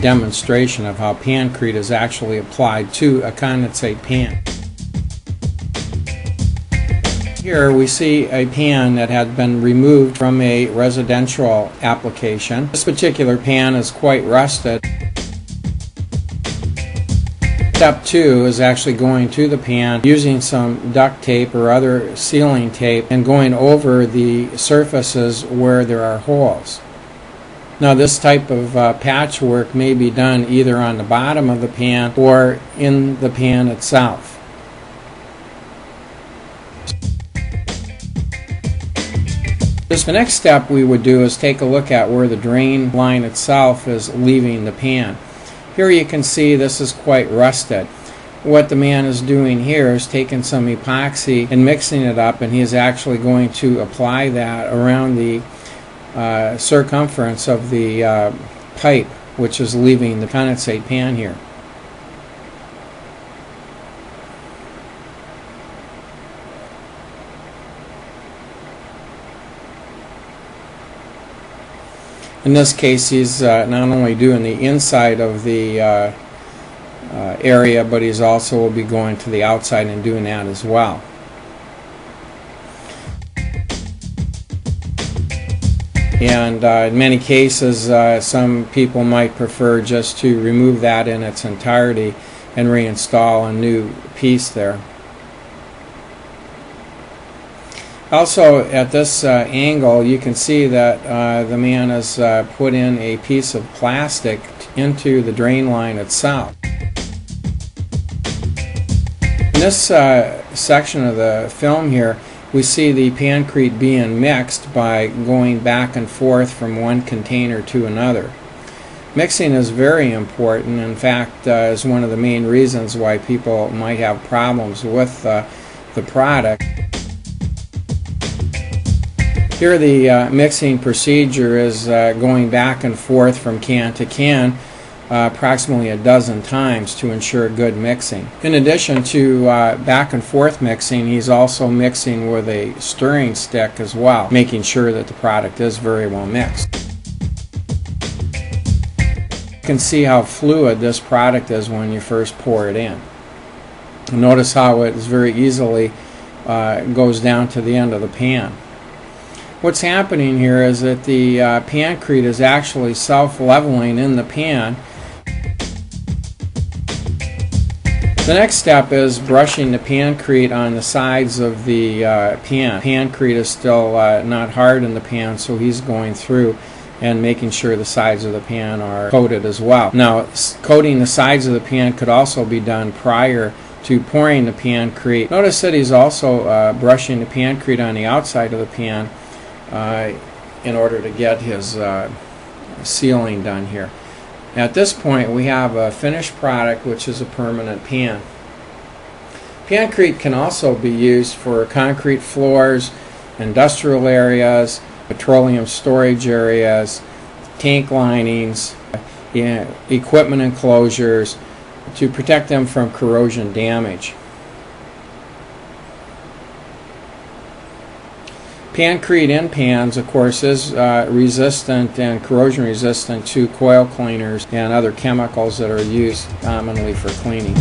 demonstration of how Pancrete is actually applied to a condensate pan. Here we see a pan that had been removed from a residential application. This particular pan is quite rusted. Step 2 is actually going to the pan using some duct tape or other sealing tape and going over the surfaces where there are holes. Now this type of patchwork may be done either on the bottom of the pan or in the pan itself. The next step we would do is take a look at where the drain line itself is leaving the pan. Here you can see this is quite rusted. What the man is doing here is taking some epoxy and mixing it up, and he is actually going to apply that around the circumference of the pipe which is leaving the condensate pan here. In this case, he's not only doing the inside of the area, but he's also will be going to the outside and doing that as well. And in many cases, some people might prefer just to remove that in its entirety and reinstall a new piece there. Also, at this angle, you can see that the man has put in a piece of plastic into the drain line itself. In this section of the film here, we see the Pancrete being mixed by going back and forth from one container to another. Mixing is very important. In fact, is one of the main reasons why people might have problems with the product. Here the mixing procedure is going back and forth from can to can approximately a dozen times to ensure good mixing. In addition to back and forth mixing, he's also mixing with a stirring stick as well, making sure that the product is very well mixed. You can see how fluid this product is when you first pour it in. Notice how it is very easily goes down to the end of the pan. What's happening here is that the Pancrete is actually self-leveling in the pan. The next step is brushing the Pancrete on the sides of the pan. Pancrete is still not hard in the pan, so he's going through and making sure the sides of the pan are coated as well. Now, coating the sides of the pan could also be done prior to pouring the Pancrete. Notice that he's also brushing the Pancrete on the outside of the pan in order to get his sealing done here. At this point, we have a finished product, which is a permanent pan. Pancrete can also be used for concrete floors, industrial areas, petroleum storage areas, tank linings, equipment enclosures, to protect them from corrosion damage. Pancrete in pans, of course, is resistant and corrosion resistant to coil cleaners and other chemicals that are used commonly for cleaning.